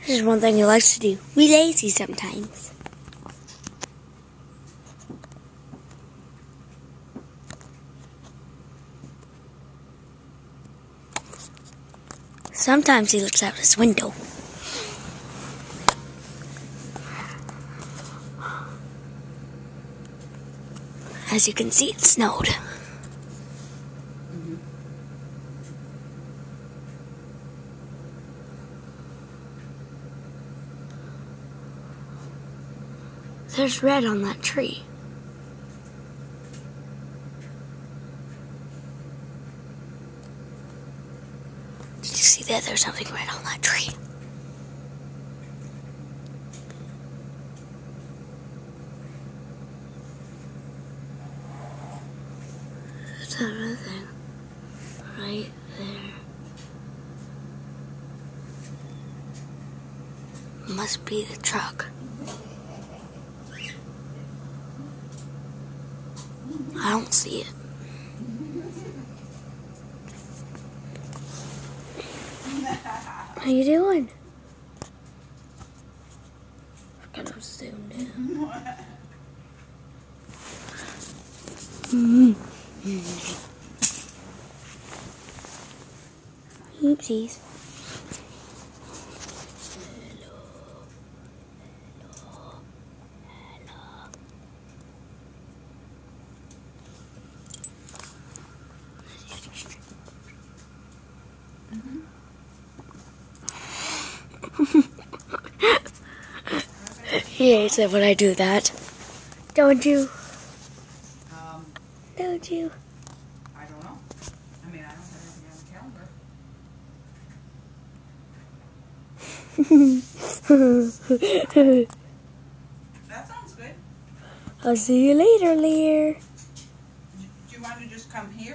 This is one thing he likes to do. Be lazy sometimes. Sometimes he looks out his window. As you can see, it snowed. There's red on that tree. Did you see that? There's something red on that tree. There's that red thing right there. Must be the truck. I don't see it. How you doing? I gotta zoom in. Oopsies. He hates it when I do that. Don't you? Don't you? I don't know. I mean, I don't have anything on the calendar. That sounds good. I'll see you later, Lear. Do you want to just come here?